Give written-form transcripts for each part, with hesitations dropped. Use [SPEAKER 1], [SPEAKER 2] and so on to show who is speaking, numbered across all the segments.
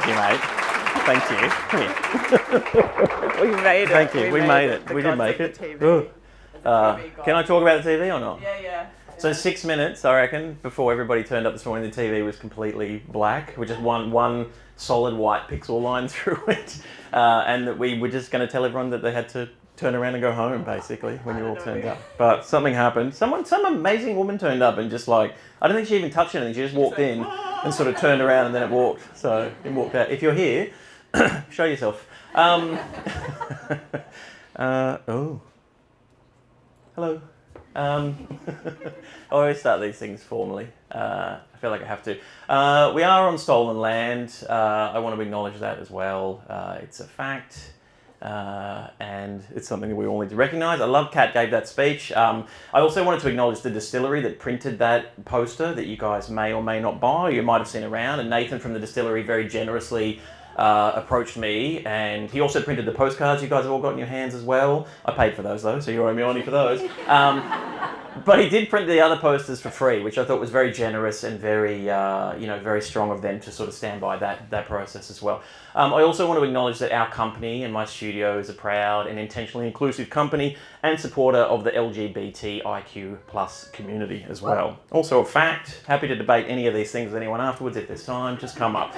[SPEAKER 1] Thank you, mate. Thank you. Come here.
[SPEAKER 2] We made it.
[SPEAKER 1] Thank you. We made it.
[SPEAKER 2] The
[SPEAKER 1] We did
[SPEAKER 2] gods
[SPEAKER 1] make
[SPEAKER 2] of
[SPEAKER 1] it.
[SPEAKER 2] the TV.
[SPEAKER 1] Ooh.
[SPEAKER 2] The TV gods.
[SPEAKER 1] Can I talk about the TV or not?
[SPEAKER 2] Yeah.
[SPEAKER 1] So 6 minutes, I reckon, before everybody turned up this morning, the TV was completely black, with just one solid white pixel line through it, and that we were just going to tell everyone that they had to turn around and go home, basically, when you all turned up. But something happened. Some amazing woman turned up and just like, I don't think she even touched anything. She just walked in and sort of turned around and then it walked. So it walked out. If you're here, show yourself. Oh. Hello. I always start these things formally. I feel like I have to. We are on stolen land. I want to acknowledge that as well. It's a fact. And it's something that we all need to recognise. I love Kat gave that speech. I also wanted to acknowledge the distillery that printed that poster that you guys may or may not buy. You might have seen around. And Nathan from the distillery very generously approached me, and he also printed the postcards you guys have all got in your hands as well. I paid for those though, so you owe me money for those. But he did print the other posters for free, which I thought was very generous and very, very strong of them to sort of stand by that process as well. I also want to acknowledge that our company and my studio is a proud and intentionally inclusive company and supporter of the LGBTIQ plus community as well. Also a fact, happy to debate any of these things with anyone afterwards if there's time, just come up.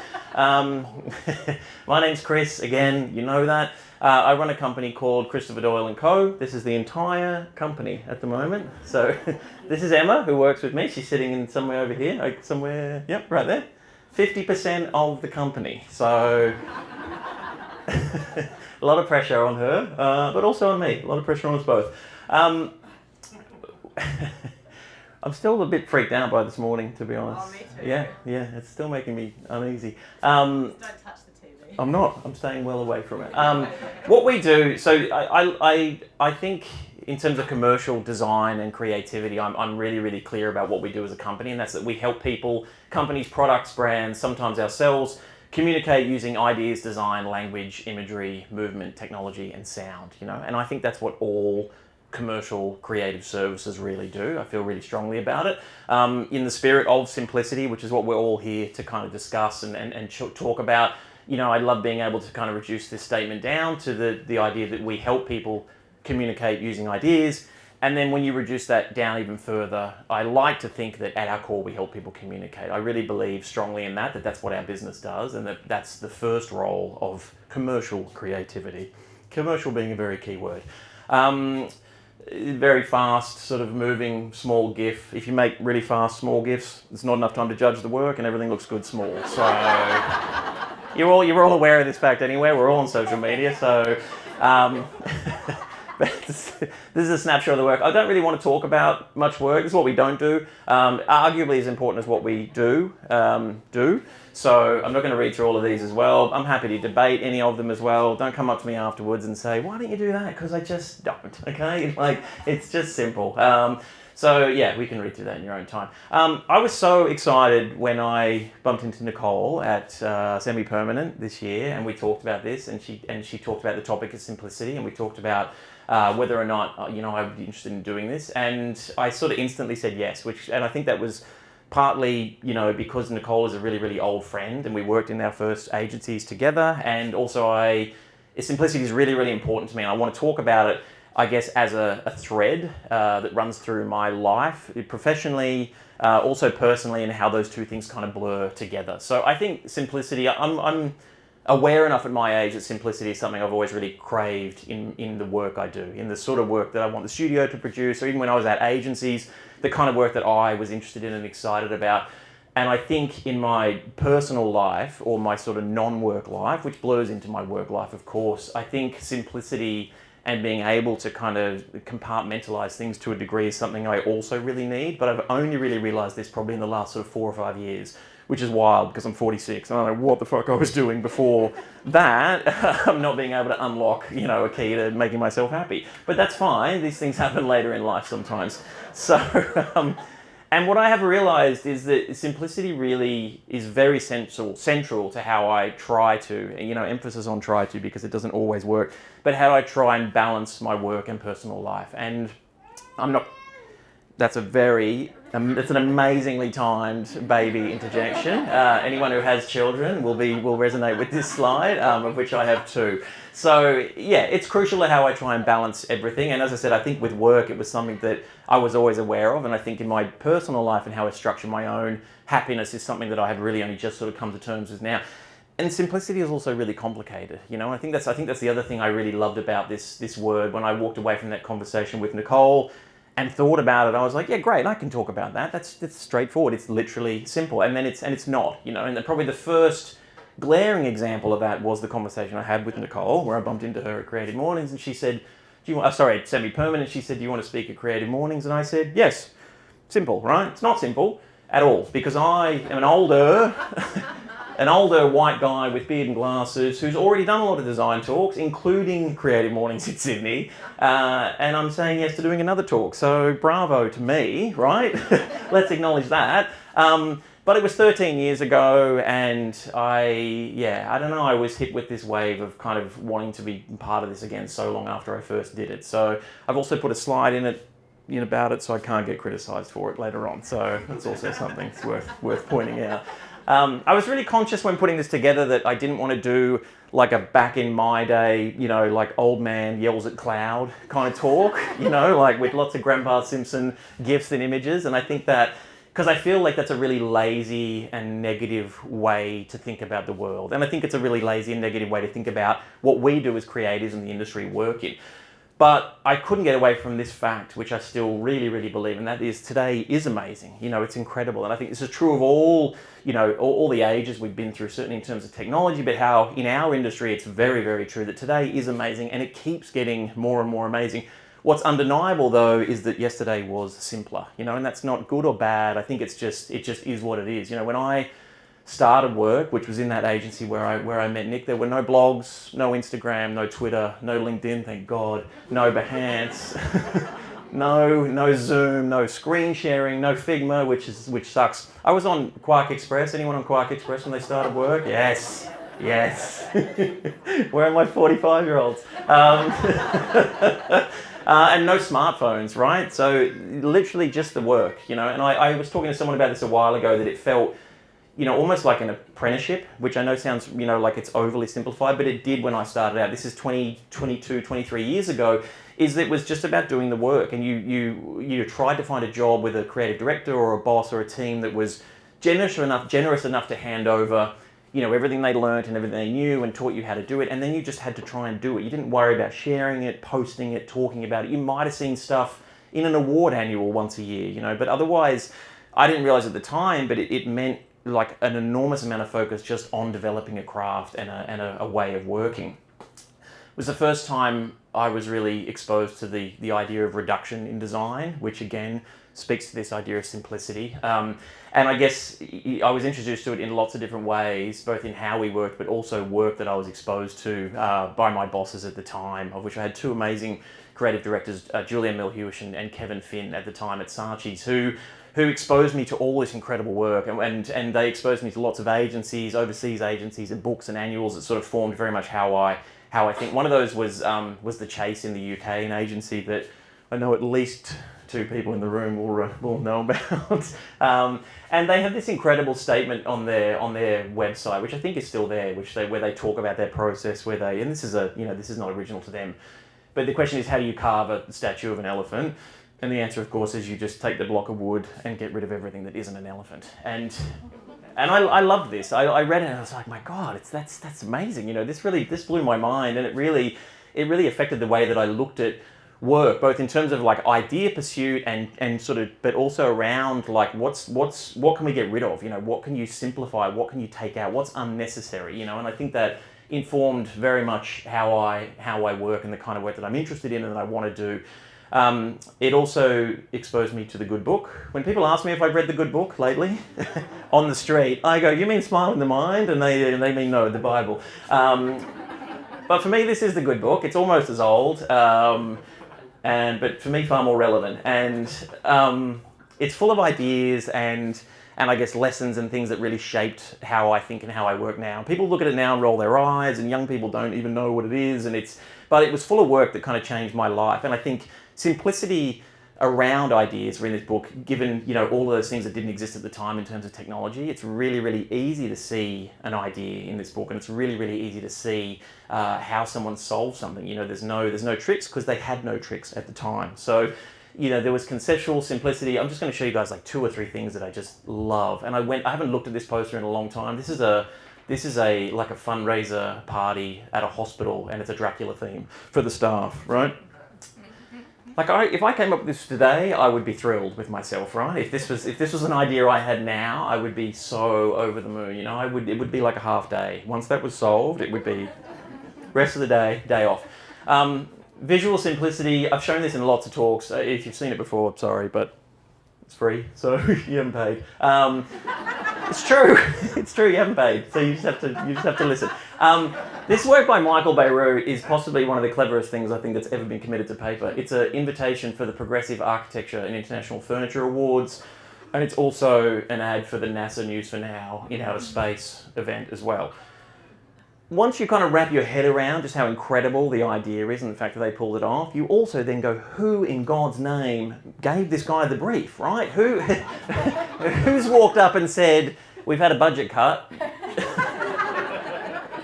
[SPEAKER 1] My name's Chris, again, you know that. I run a company called Christopher Doyle & Co. This is the entire company at the moment. So this is Emma, who works with me. She's sitting in somewhere over here, yep, right there. 50% of the company. So a lot of pressure on her, but also on me. A lot of pressure on us both. I'm still a bit freaked out by this morning, to be honest.
[SPEAKER 2] Oh, me too.
[SPEAKER 1] Yeah, it's still making me uneasy.
[SPEAKER 2] Don't touch the TV.
[SPEAKER 1] I'm not. I'm staying well away from it. What we do, so I think in terms of commercial design and creativity, I'm really, really clear about what we do as a company, and that's that we help people, companies, products, brands, sometimes ourselves, communicate using ideas, design, language, imagery, movement, technology, and sound, And I think that's what all commercial creative services really do. I feel really strongly about it. In the spirit of simplicity, which is what we're all here to kind of discuss and talk about, I love being able to kind of reduce this statement down to the idea that we help people communicate using ideas. And then when you reduce that down even further, I like to think that at our core, we help people communicate. I really believe strongly in that that's what our business does, and that's the first role of commercial creativity. Commercial being a very key word. Very fast, sort of moving, small GIF. If you make really fast, small GIFs, there's not enough time to judge the work and everything looks good small. So you're all aware of this fact anyway. We're all on social media, so this is a snapshot of the work. I don't really want to talk about much work. This is what we don't do. Arguably as important as what we do. So I'm not going to read through all of these as well. I'm happy to debate any of them as well. Don't come up to me afterwards and say, why don't you do that? Because I just don't, okay? It's just simple. So yeah, we can read through that in your own time. I was so excited when I bumped into Nicole at Semi-Permanent this year, and we talked about this, and she talked about the topic of simplicity, and we talked about whether or not I would be interested in doing this, and I sort of instantly said yes, and I think that was partly because Nicole is a really, really old friend, and we worked in our first agencies together, and also simplicity is really, really important to me, and I want to talk about it, I guess, as a thread that runs through my life, professionally, also personally, and how those two things kind of blur together. So I think simplicity, I'm aware enough at my age that simplicity is something I've always really craved in the work I do, in the sort of work that I want the studio to produce, or even when I was at agencies, the kind of work that I was interested in and excited about. And I think in my personal life, or my sort of non-work life, which blurs into my work life, of course, I think simplicity and being able to kind of compartmentalize things to a degree is something I also really need, but I've only really realized this probably in the last sort of 4 or 5 years, which is wild because I'm 46 and I don't know what the fuck I was doing before that. I'm not being able to unlock, a key to making myself happy. But that's fine. These things happen later in life sometimes. So, and what I have realized is that simplicity really is very central to how I try to, emphasis on try to because it doesn't always work, but how I try and balance my work and personal life. And I'm not That's it's an amazingly timed baby interjection. Anyone who has children will resonate with this slide, of which I have two. So yeah, it's crucial to how I try and balance everything. And as I said, I think with work, it was something that I was always aware of. And I think in my personal life and how I structure my own happiness is something that I have really only just sort of come to terms with now. And simplicity is also really complicated, you know. I think that's the other thing I really loved about this word. When I walked away from that conversation with Nicole and thought about it, I was like, yeah, great, I can talk about that. That's straightforward. It's literally simple. And then it's not, you know. And probably the first glaring example of that was the conversation I had with Nicole, where I bumped into her at Creative Mornings, and she said, "Do you want?" Sorry, semi-permanent. She said, "Do you want to speak at Creative Mornings?" And I said, "Yes." Simple, right? It's not simple at all, because I am an older white guy with beard and glasses who's already done a lot of design talks, including Creative Mornings in Sydney, and I'm saying yes to doing another talk. So bravo to me, right? Let's acknowledge that. But it was 13 years ago, and I don't know, I was hit with this wave of kind of wanting to be part of this again so long after I first did it. So I've also put a slide in about it, so I can't get criticised for it later on. So that's also something that's worth pointing out. I was really conscious when putting this together that I didn't want to do like a back in my day, you know, like old man yells at cloud kind of talk, you know, like with lots of Grandpa Simpson gifs and images. And I think that, because I feel like that's a really lazy and negative way to think about the world. And I think it's a really lazy and negative way to think about what we do as creatives in the industry work in. But I couldn't get away from this fact, which I still really, really believe, and that is today is amazing. You know, it's incredible. And I think this is true of all, you know, all the ages we've been through, certainly in terms of technology, but how in our industry, it's very, very true that today is amazing and it keeps getting more and more amazing. What's undeniable though is that yesterday was simpler, you know, and that's not good or bad. I think it just is what it is. You know, when I started work, which was in that agency where I met Nick, there were no blogs, no Instagram, no Twitter, no LinkedIn, thank God, no Behance, no Zoom, no screen sharing, no Figma, which sucks. I was on Quark Express. Anyone on Quark Express when they started work? Yes. Where are my 45-year-olds? And no smartphones, right? So literally just the work, you know. And I was talking to someone about this a while ago, that it felt, you know, almost like an apprenticeship, which I know sounds, you know, like it's overly simplified, but it did when I started out. This is 23 years ago, is that it was just about doing the work. And you tried to find a job with a creative director or a boss or a team that was generous enough to hand over, you know, everything they learned and everything they knew and taught you how to do it. And then you just had to try and do it. You didn't worry about sharing it, posting it, talking about it. You might have seen stuff in an award annual once a year, you know, but otherwise, I didn't realize at the time, but it meant like an enormous amount of focus just on developing a craft and a way of working. It was the first time I was really exposed to the idea of reduction in design, which again speaks to this idea of simplicity. And I guess I was introduced to it in lots of different ways, both in how we worked, but also work that I was exposed to by my bosses at the time, of which I had two amazing creative directors, Julian Milhewish and Kevin Finn at the time at Saatchi's, who exposed me to all this incredible work, and they exposed me to lots of agencies, overseas agencies, and books and annuals that sort of formed very much how I think. One of those was The Chase in the UK, an agency that I know at least two people in the room will know about. And they have this incredible statement on their website, which I think is still there, where they talk about their process, and this is not original to them, but the question is, how do you carve a statue of an elephant? And the answer, of course, is you just take the block of wood and get rid of everything that isn't an elephant. And I loved this. I read it and I was like, my God, that's amazing. You know, this blew my mind, and it really affected the way that I looked at work, both in terms of like idea pursuit and sort of, but also around like what can we get rid of? You know, what can you simplify? What can you take out? What's unnecessary? You know, and I think that informed very much how I work and the kind of work that I'm interested in and that I want to do. It also exposed me to The Good Book. When people ask me if I've read The Good Book lately on the street, I go, "You mean Smile in the Mind?" And they mean no, the Bible. But for me, this is The Good Book. It's almost as old, but for me, far more relevant. And it's full of ideas and I guess lessons and things that really shaped how I think and how I work now. People look at it now and roll their eyes, and young people don't even know what it is. But it was full of work that kind of changed my life. And I think simplicity around ideas are in this book, given, you know, all of those things that didn't exist at the time in terms of technology. It's really, really easy to see an idea in this book, and it's really, really easy to see how someone solved something. You know, there's no tricks because they had no tricks at the time. So, you know, there was conceptual simplicity. I'm just going to show you guys like 2 or 3 things that I just love. And I haven't looked at this poster in a long time. This is a like a fundraiser party at a hospital, and it's a Dracula theme for the staff, right? Like if I came up with this today, I would be thrilled with myself, right? If this was an idea I had now, I would be so over the moon. You know, it would be like a half day. Once that was solved, it would be rest of the day off. Visual simplicity. I've shown this in lots of talks. If you've seen it before, sorry, but it's free, so you haven't paid. It's true. It's true. You haven't paid, so you just have to listen. This work by Michael Beirut is possibly one of the cleverest things I think that's ever been committed to paper. It's an invitation for the Progressive Architecture and International Furniture Awards, and it's also an ad for the NASA News for Now in Outer Space event as well. Once you kind of wrap your head around just how incredible the idea is and the fact that they pulled it off, you also then go, who in God's name gave this guy the brief, right? Who's walked up and said, we've had a budget cut,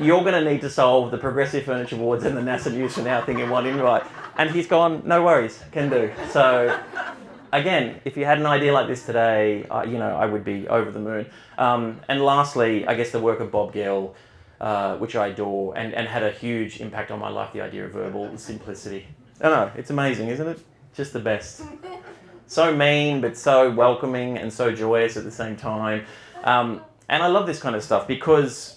[SPEAKER 1] you're going to need to solve the Progressive Furniture Awards and the NASA News for Now thing in one invite. And he's gone, no worries, can do. So again, if you had an idea like this today, you know, I would be over the moon. And lastly, I guess the work of Bob Gill, which I adore, and had a huge impact on my life, the idea of verbal simplicity. I know, it's amazing, isn't it? Just the best. So mean, but so welcoming and so joyous at the same time. And I love this kind of stuff because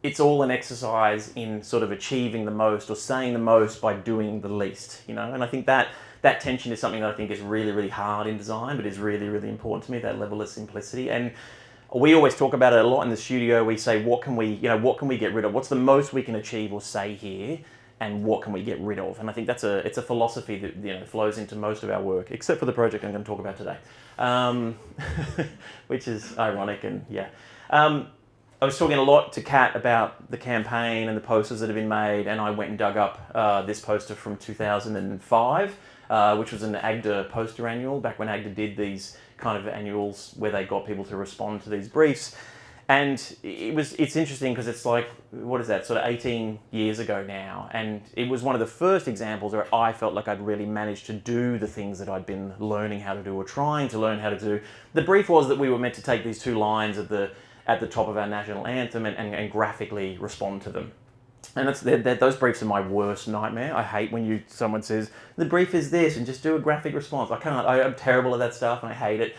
[SPEAKER 1] it's all an exercise in sort of achieving the most or saying the most by doing the least, you know? And I think that tension is something that I think is really, really hard in design, but is really, really important to me, that level of simplicity. And we always talk about it a lot in the studio. We say, what can we get rid of? What's the most we can achieve or say here? And what can we get rid of? And I think it's a philosophy that, you know, flows into most of our work, except for the project I'm going to talk about today, which is ironic. And yeah, I was talking a lot to Kat about the campaign and the posters that have been made, and I went and dug up this poster from 2005, which was an AGDA poster annual, back when AGDA did these kind of annuals where they got people to respond to these briefs. And it's interesting because it's like, what is that, sort of 18 years ago now, and it was one of the first examples where I felt like I'd really managed to do the things that I'd been learning how to do or trying to learn how to do. The brief was that we were meant to take these 2 lines at the top of our national anthem and graphically respond to them. And those briefs are my worst nightmare. I hate when someone says, the brief is this, and just do a graphic response. I'm terrible at that stuff and I hate it.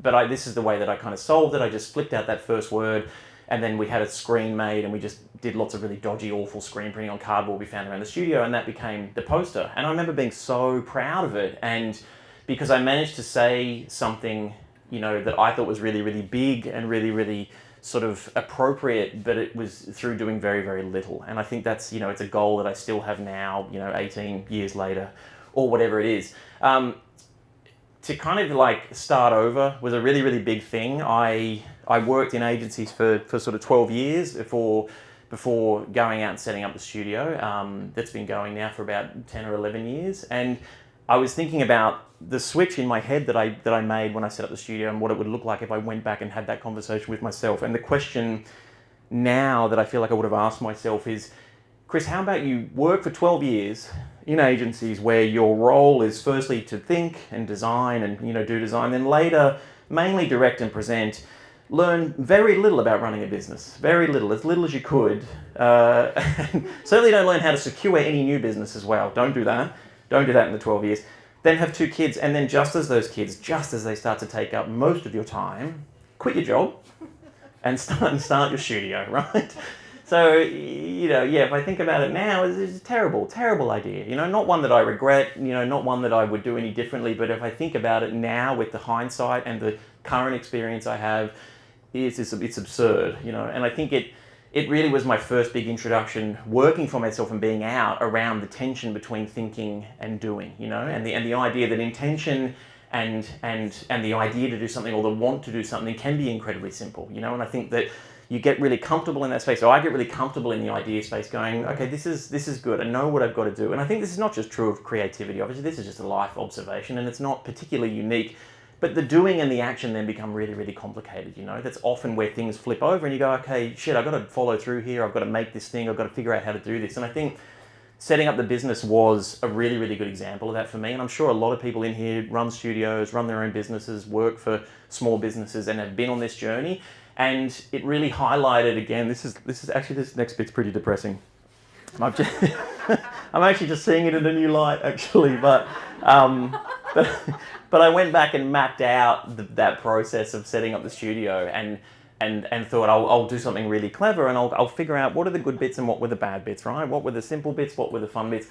[SPEAKER 1] But this is the way that I kind of solved it. I just flipped out that first word, and then we had a screen made, and we just did lots of really dodgy, awful screen printing on cardboard we found around the studio, and that became the poster. And I remember being so proud of it, and because I managed to say something, you know, that I thought was really, really big and really, really sort of appropriate, but it was through doing very, very little. And I think that's, you know, it's a goal that I still have now, you know, 18 years later, or whatever it is. To kind of like start over was a really, really big thing. I worked in agencies for sort of 12 years before going out and setting up the studio. That's been going now for about 10 or 11 years. And I was thinking about the switch in my head that I made when I set up the studio and what it would look like if I went back and had that conversation with myself. And the question now that I feel like I would have asked myself is, Chris, how about you work for 12 years in agencies where your role is firstly to think and design and, you know, do design, then later mainly direct and present, learn very little about running a business, very little, as little as you could. And certainly don't learn how to secure any new business as well. Don't do that. Don't do that in the 12 years. Then have 2 kids, and then just as they start to take up most of your time, quit your job and start your studio, right? So, you know, yeah, if I think about it now, it's a terrible, terrible idea. You know, not one that I regret, you know, not one that I would do any differently, but if I think about it now with the hindsight and the current experience I have, it's absurd, you know, and I think it really was my first big introduction working for myself and being out around the tension between thinking and doing, you know, and the idea that intention and the idea to do something or the want to do something can be incredibly simple, you know, and I think that you get really comfortable in that space. So I get really comfortable in the idea space going, okay, this is good. I know what I've got to do. And I think this is not just true of creativity. Obviously, this is just a life observation and it's not particularly unique. But the doing and the action then become really, really complicated, you know? That's often where things flip over and you go, okay, shit, I've got to follow through here. I've got to make this thing. I've got to figure out how to do this. And I think setting up the business was a really, really good example of that for me. And I'm sure a lot of people in here run studios, run their own businesses, work for small businesses and have been on this journey. And it really highlighted, again, this next bit's pretty depressing. I'm actually just seeing it in a new light, actually. But I went back and mapped out that process of setting up the studio and thought I'll do something really clever and I'll figure out what are the good bits and what were the bad bits, right? What were the simple bits, what were the fun bits?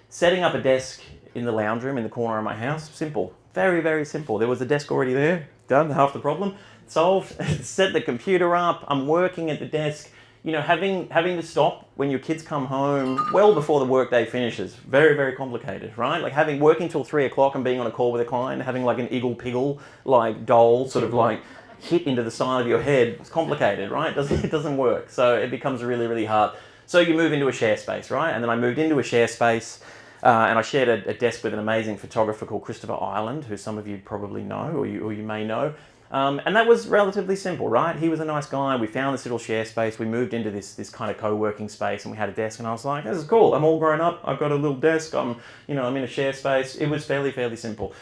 [SPEAKER 1] Setting up a desk in the lounge room in the corner of my house, simple. Very, very simple. There was a desk already there, done, half the problem, solved. Set the computer up, I'm working at the desk. You know, having to stop when your kids come home well before the workday finishes, very, very complicated, right? Like working till 3 o'clock and being on a call with a client, having like an iggle-piggle, like Doyle sort of like hit into the side of your head, it's complicated, right? It doesn't work. So it becomes really, really hard. So you move into a share space, right? And then I moved into a share space and I shared a desk with an amazing photographer called Christopher Ireland, who some of you probably know or you may know. And that was relatively simple, right? He was a nice guy. We found this little share space. We moved into this kind of co-working space and we had a desk and I was like, this is cool. I'm all grown up. I've got a little desk. I'm in a share space. It was fairly simple.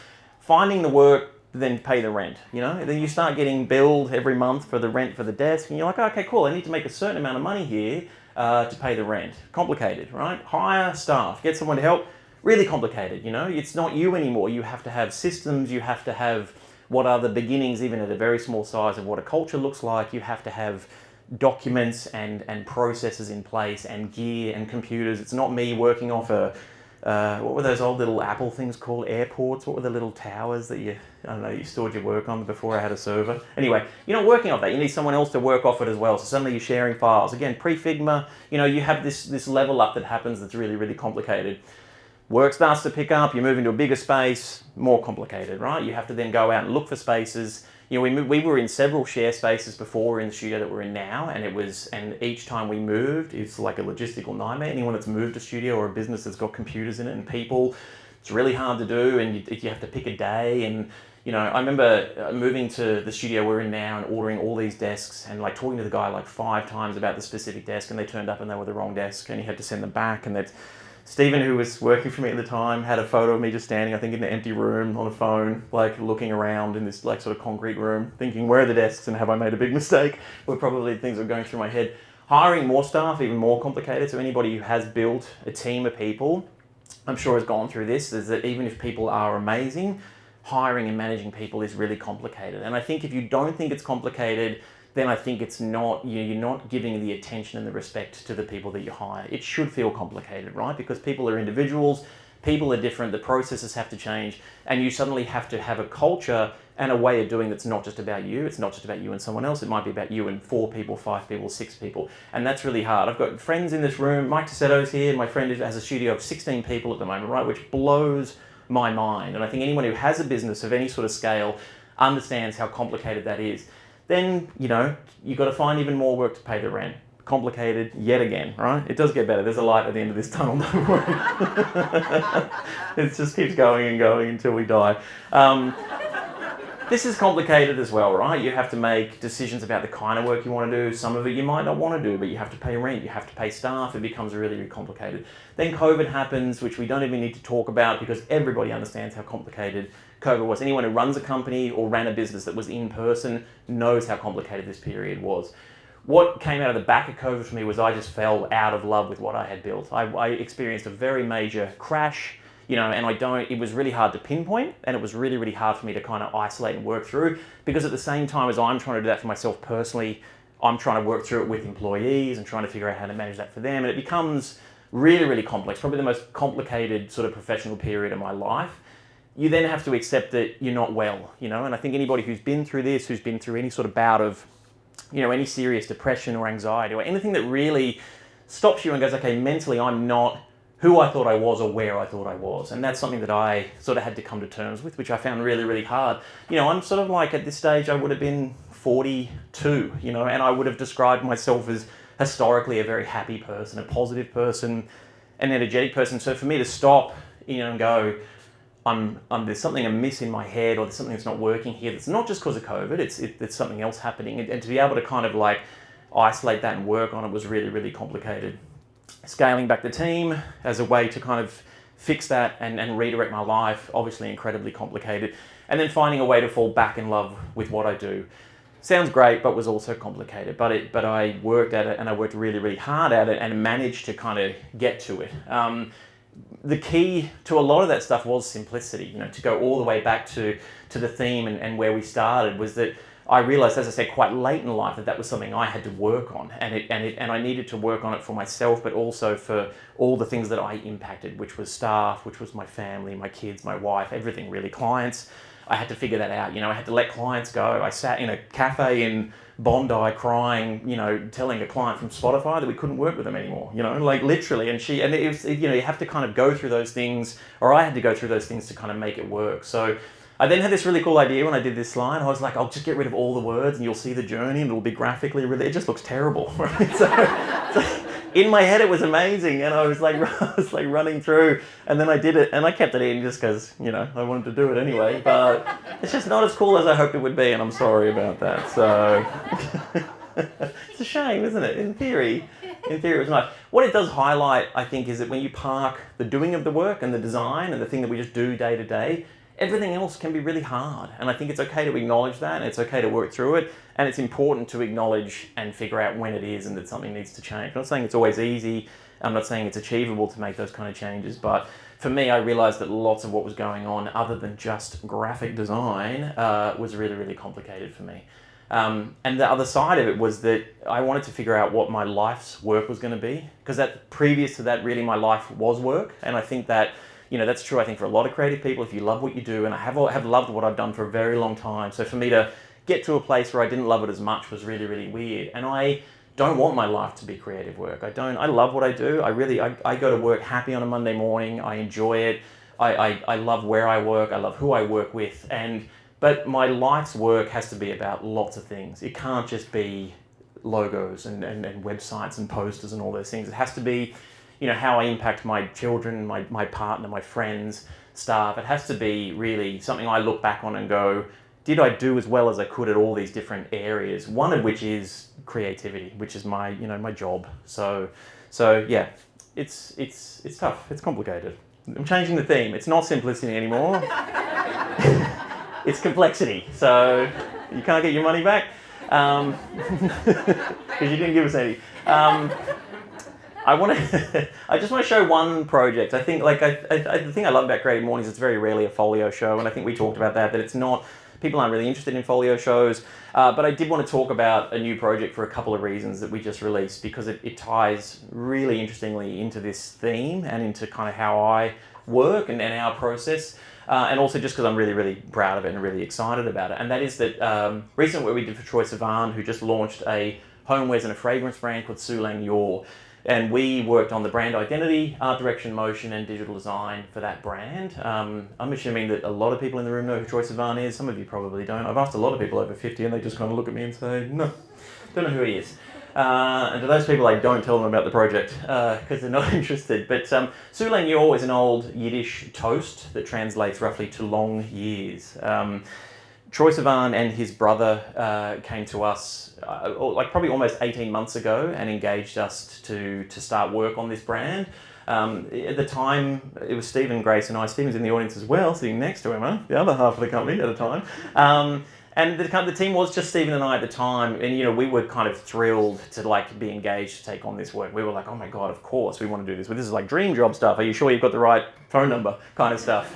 [SPEAKER 1] Finding the work, then pay the rent, you know? Then you start getting billed every month for the rent for the desk and you're like, okay, cool. I need to make a certain amount of money here to pay the rent. Complicated, right? Hire staff, get someone to help. Really complicated, you know? It's not you anymore. You have to have systems. You have to have what are the beginnings, even at a very small size, of what a culture looks like. You have to have documents and processes in place and gear and computers. It's not me working off what were those old little Apple things called? Airports? What were the little towers that you stored your work on before I had a server? Anyway, you're not working off that. You need someone else to work off it as well. So suddenly you're sharing files. Again, pre-Figma, you have this level up that happens that's really, really complicated. Work starts to pick up, you move into a bigger space, more complicated, right? You have to then go out and look for spaces. We were in several share spaces before we're in the studio that we're in now, and each time we moved, it's like a logistical nightmare. Anyone that's moved a studio or a business that's got computers in it and people, it's really hard to do, and you have to pick a day. And I remember moving to the studio we're in now and ordering all these desks and like talking to the guy like 5 times about the specific desk, and they turned up and they were the wrong desk, and you had to send them back. And that Stephen, who was working for me at the time, had a photo of me just standing, I think, in an empty room on a phone, like looking around in this like sort of concrete room, thinking, where are the desks and have I made a big mistake? Were probably things that were going through my head. Hiring more staff, even more complicated. So anybody who has built a team of people, I'm sure has gone through this, is that even if people are amazing, hiring and managing people is really complicated. And I think if you don't think it's complicated, then I think it's not, you're not giving the attention and the respect to the people that you hire. It should feel complicated, right? Because people are individuals, people are different, the processes have to change, and you suddenly have to have a culture and a way of doing that's not just about you. It's not just about you and someone else. It might be about you and 4 people, 5 people, 6 people. And that's really hard. I've got friends in this room. Mike Tissetto's here. My friend has a studio of 16 people at the moment, right? Which blows my mind. And I think anyone who has a business of any sort of scale understands how complicated that is. Then, you've got to find even more work to pay the rent. Complicated yet again, right? It does get better. There's a light at the end of this tunnel, don't worry. It just keeps going and going until we die. This is complicated as well, right? You have to make decisions about the kind of work you want to do. Some of it you might not want to do, but you have to pay rent, you have to pay staff. It becomes really, really complicated. Then COVID happens, which we don't even need to talk about because everybody understands how complicated COVID was. Anyone who runs a company or ran a business that was in person knows how complicated this period was. What came out of the back of COVID for me was I just fell out of love with what I had built. I experienced a very major crash, and it was really hard to pinpoint, and it was really, really hard for me to kind of isolate and work through, because at the same time as I'm trying to do that for myself personally, I'm trying to work through it with employees and trying to figure out how to manage that for them. And it becomes really, really complex, probably the most complicated sort of professional period of my life. You then have to accept that you're not well, and I think anybody who's been through this, who's been through any sort of bout of, any serious depression or anxiety or anything that really stops you and goes, okay, mentally I'm not who I thought I was or where I thought I was. And that's something that I sort of had to come to terms with, which I found really, really hard. I'm sort of like, at this stage, I would have been 42, and I would have described myself as historically a very happy person, a positive person, an energetic person. So for me to stop, and go, there's something amiss in my head, or there's something that's not working here, that's not just because of COVID, it's something else happening. And to be able to kind of like isolate that and work on it was really, really complicated. Scaling back the team as a way to kind of fix that and redirect my life, obviously incredibly complicated. And then finding a way to fall back in love with what I do. Sounds great, but was also complicated. But I worked at it, and I worked really, really hard at it, and managed to kind of get to it. The key to a lot of that stuff was simplicity. To go all the way back to the theme and where we started, was that I realized, as I said, quite late in life, that was something I had to work on, and I needed to work on it for myself, but also for all the things that I impacted, which was staff, which was my family, my kids, my wife, everything really, clients. I had to figure that out. I had to let clients go. I sat in a cafe in Bondi crying, telling a client from Spotify that we couldn't work with them anymore, like literally. And it was, you have to kind of go through those things, or I had to go through those things to kind of make it work. So I then had this really cool idea when I did this slide. I was like, I'll just get rid of all the words and you'll see the journey and it'll be graphically really, it just looks terrible, right? So in my head it was amazing, and I was like running through, and then I did it, and I kept it in just because, I wanted to do it anyway, but it's just not as cool as I hoped it would be, and I'm sorry about that. So it's a shame, isn't it? In theory it was nice. What it does highlight, I think, is that when you park the doing of the work and the design and the thing that we just do day to day, everything else can be really hard. And I think it's okay to acknowledge that, and it's okay to work through it, and it's important to acknowledge and figure out when it is and that something needs to change. I'm not saying it's always easy, I'm not saying it's achievable to make those kind of changes, but for me, I realized that lots of what was going on, other than just graphic design, was really, really complicated for me. And the other side of it was that I wanted to figure out what my life's work was going to be, because previous to that, really my life was work, and I think that that's true, I think, for a lot of creative people. If you love what you do, and I have loved what I've done for a very long time. So for me to get to a place where I didn't love it as much was really, really weird. And I don't want my life to be creative work. I love what I do. I go to work happy on a Monday morning. I enjoy it. I love where I work. I love who I work with. But my life's work has to be about lots of things. It can't just be logos and websites and posters and all those things. It has to be how I impact my children, my partner, my friends, staff. It has to be really something I look back on and go, did I do as well as I could at all these different areas? One of which is creativity, which is my my job. So yeah, it's tough. It's complicated. I'm changing the theme. It's not simplicity anymore. It's complexity. So you can't get your money back because you didn't give us any. I just want to show one project. I think the thing I love about Creative Mornings, it's very rarely a folio show, and I think we talked about that it's not, people aren't really interested in folio shows, but I did want to talk about a new project for a couple of reasons that we just released, because it ties really interestingly into this theme and into kind of how I work and our process, and also just because I'm really, really proud of it and really excited about it. And that is that recent work we did for Troye Sivan, who just launched a homewares and a fragrance brand called Sulang Yor. And we worked on the brand identity, art direction, motion, and digital design for that brand. I'm assuming that a lot of people in the room know who Troye Sivan is. Some of you probably don't. I've asked a lot of people over 50 and they just kind of look at me and say, no, don't know who he is. And to those people, I don't tell them about the project because they're not interested. But Sulang Yor is an old Yiddish toast that translates roughly to long years. Troye Sivan and his brother came to us probably almost 18 months ago and engaged us to start work on this brand. At the time, it was Stephen, Grace and I. Stephen's in the audience as well, sitting next to Emma, the other half of the company at the time. And the team was just Stephen and I at the time, and we were kind of thrilled to be engaged to take on this work. We were like, oh my God, of course we want to do this. But this is like dream job stuff. Are you sure you've got the right phone number kind of stuff?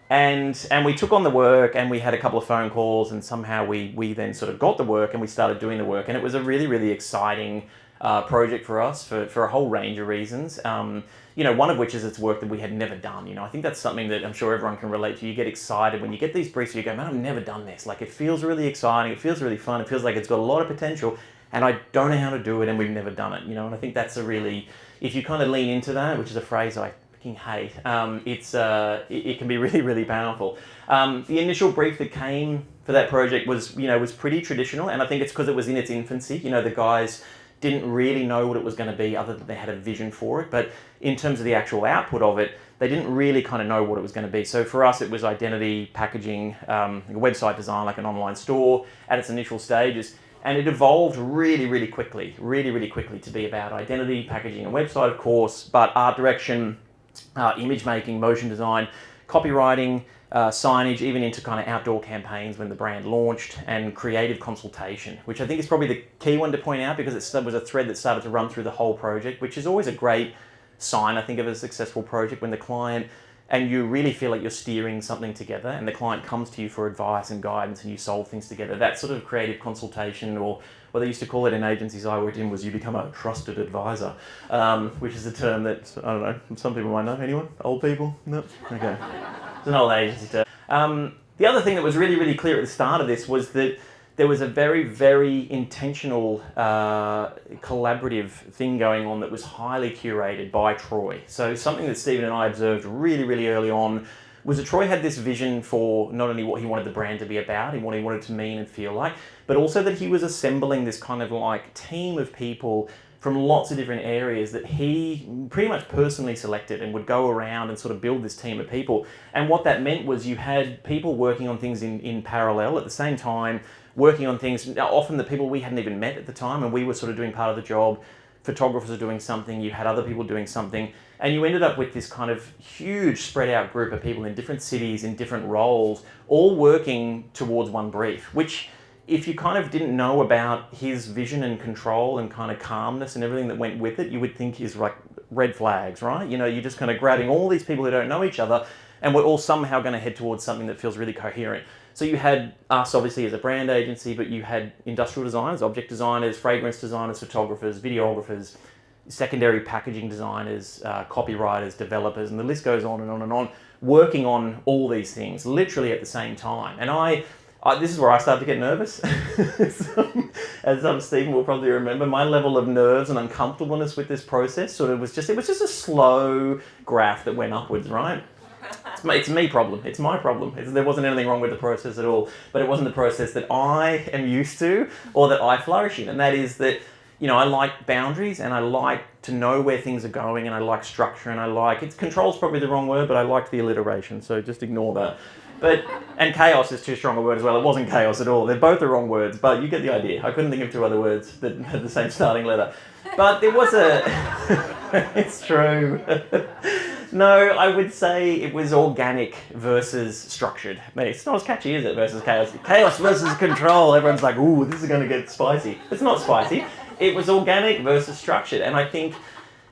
[SPEAKER 1] And we took on the work, and we had a couple of phone calls, and somehow we then sort of got the work and we started doing the work. And it was a really, really exciting project for us for a whole range of reasons. One of which is it's work that we had never done. I think that's something that I'm sure everyone can relate to. You get excited when you get these briefs, you go, man, I've never done this. It feels really exciting, it feels really fun, it feels like it's got a lot of potential, and I don't know how to do it, and we've never done it. And I think that's a really if you kind of lean into that, which is a phrase I fucking hate, it can be really, really powerful. The initial brief that came for that project was pretty traditional, and I think it's because it was in its infancy. The guys didn't really know what it was going to be other than they had a vision for it. But in terms of the actual output of it, they didn't really kind of know what it was going to be. So for us, it was identity, packaging, a website design, like an online store at its initial stages. And it evolved really, really quickly to be about identity, packaging, and website, of course, but art direction, image making, motion design, copywriting, signage, even into kind of outdoor campaigns when the brand launched, and creative consultation, which I think is probably the key one to point out because it was a thread that started to run through the whole project, which is always a great sign, I think, of a successful project when the client and you really feel like you're steering something together and the client comes to you for advice and guidance and you solve things together. That sort of creative consultation, or what they used to call it in agencies I worked in, was you become a trusted advisor, which is a term that, I don't know, some people might know. Anyone? Old people? No? Okay. It's an old agency term. The other thing that was really, really clear at the start of this was that there was a very, very intentional collaborative thing going on that was highly curated by Troy. So something that Stephen and I observed really, really early on was that Troy had this vision for not only what he wanted the brand to be about and what he wanted to mean and feel like, but also that he was assembling this kind of like team of people from lots of different areas that he pretty much personally selected and would go around and sort of build this team of people. And what that meant was you had people working on things in parallel at the same time, working on things, often the people we hadn't even met at the time, and we were sort of doing part of the job. Photographers are doing something, you had other people doing something, and you ended up with this kind of huge spread out group of people in different cities, in different roles, all working towards one brief, which if you kind of didn't know about his vision and control and kind of calmness and everything that went with it, you would think is like red flags, right? You're just kind of grabbing all these people who don't know each other and we're all somehow going to head towards something that feels really coherent. So you had us obviously as a brand agency, but you had industrial designers, object designers, fragrance designers, photographers, videographers, secondary packaging designers, copywriters, developers, and the list goes on and on and on, working on all these things literally at the same time. And this is where I started to get nervous. As Stephen will probably remember, my level of nerves and uncomfortableness with this process it was just a slow graph that went upwards, right? It's me problem. It's my problem. There wasn't anything wrong with the process at all, but it wasn't the process that I am used to or that I flourish in. And that is that, I like boundaries and I like to know where things are going and I like structure and control's probably the wrong word, but I like the alliteration, so just ignore that. And chaos is too strong a word as well. It wasn't chaos at all. They're both the wrong words, but you get the idea. I couldn't think of two other words that had the same starting letter. But there was it's true. No, I would say it was organic versus structured. It's not as catchy, is it, versus chaos? Chaos versus control. Everyone's like, ooh, this is going to get spicy. It's not spicy. It was organic versus structured. And I think,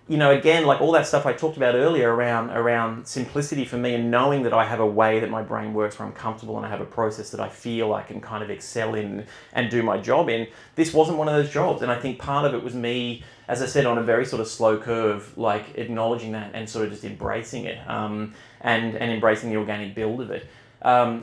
[SPEAKER 1] again, like all that stuff I talked about earlier around simplicity for me and knowing that I have a way that my brain works where I'm comfortable and I have a process that I feel I can kind of excel in and do my job in, this wasn't one of those jobs. And I think part of it was me, as I said, on a very sort of slow curve, like acknowledging that and sort of just embracing it and embracing the organic build of it.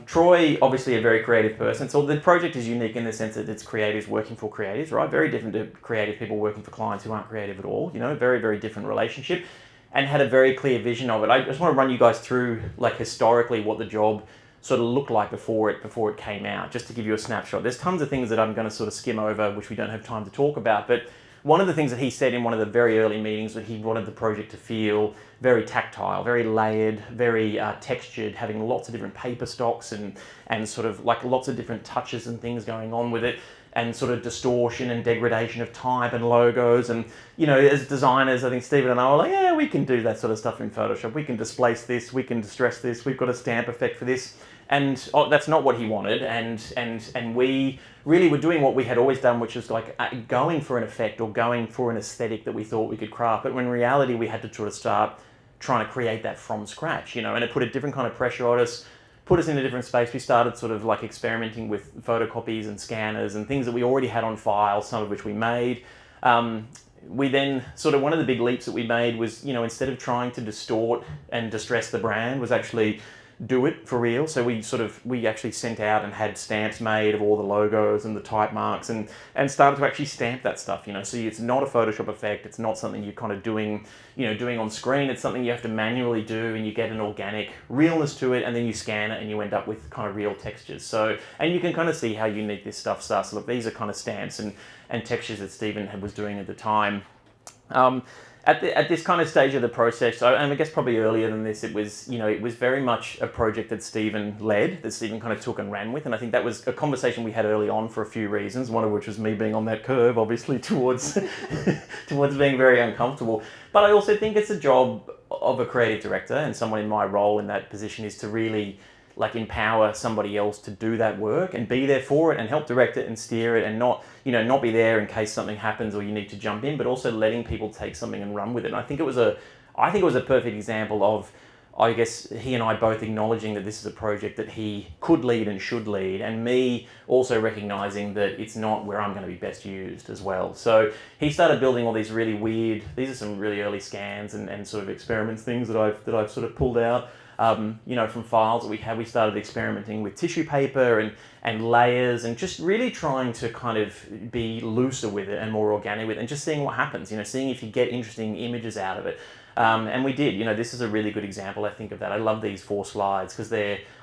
[SPEAKER 1] Troy, obviously a very creative person. So the project is unique in the sense that it's creatives working for creatives, right? Very different to creative people working for clients who aren't creative at all, very, very different relationship, and had a very clear vision of it. I just want to run you guys through like historically what the job sort of looked like before it came out, just to give you a snapshot. There's tons of things that I'm going to sort of skim over, which we don't have time to talk about, but one of the things that he said in one of the very early meetings that he wanted the project to feel very tactile, very layered, very textured, having lots of different paper stocks and sort of like lots of different touches and things going on with it, and sort of distortion and degradation of type and logos. And, as designers, I think Stephen and I were like, yeah, we can do that sort of stuff in Photoshop. We can displace this, we can distress this, we've got a stamp effect for this. And that's not what he wanted, and we really were doing what we had always done, which was like going for an effect or going for an aesthetic that we thought we could craft. But when in reality, we had to sort of start trying to create that from scratch, and it put a different kind of pressure on us, put us in a different space. We started sort of like experimenting with photocopies and scanners and things that we already had on file, some of which we made. We then sort of, one of the big leaps that we made was, instead of trying to distort and distress the brand, was actually do it for real. So we actually sent out and had stamps made of all the logos and the type marks, and started to actually stamp that stuff, so it's not a Photoshop effect. It's not something you're kind of doing on screen. It's something you have to manually do, and you get an organic realness to it, and then you scan it and you end up with kind of real textures. So, and you can kind of see how unique this stuff starts to look. These are kind of stamps and textures that Stephen was doing at the time. At this kind of stage of the process, and I guess probably earlier than this, it was very much a project that Stephen led, that Stephen kind of took and ran with, and I think that was a conversation we had early on for a few reasons, one of which was me being on that curve, obviously, towards being very uncomfortable. But I also think it's a job of a creative director, and someone in my role in that position is to really empower somebody else to do that work and be there for it and help direct it and steer it, and not be there in case something happens or you need to jump in, but also letting people take something and run with it. And I think it was a perfect example of, I guess, he and I both acknowledging that this is a project that he could lead and should lead, and me also recognizing that it's not where I'm going to be best used as well. So he started building all these really weird, these are some really early scans and sort of experiments, things that I've sort of pulled out. From files that we had. We started experimenting with tissue paper and layers, and just really trying to kind of be looser with it and more organic with it, and just seeing what happens, seeing if you get interesting images out of it. And we did. This is a really good example, I think, of that. I love these 4 slides because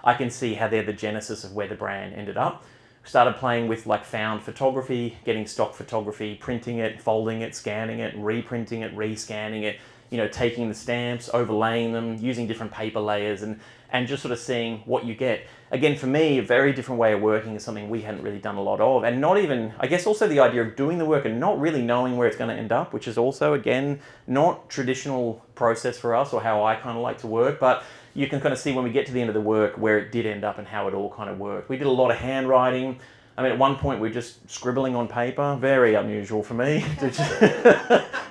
[SPEAKER 1] I can see how they're the genesis of where the brand ended up. Started playing with found photography, getting stock photography, printing it, folding it, scanning it, reprinting it, rescanning it, taking the stamps, overlaying them, using different paper layers, and just sort of seeing what you get. Again, for me, a very different way of working is something we hadn't really done a lot of, and not even, I guess also the idea of doing the work and not really knowing where it's going to end up, which is also, again, not traditional process for us or how I kind of like to work, but you can kind of see when we get to the end of the work where it did end up and how it all kind of worked. We did a lot of handwriting. I mean, at one point we're just scribbling on paper, very unusual for me to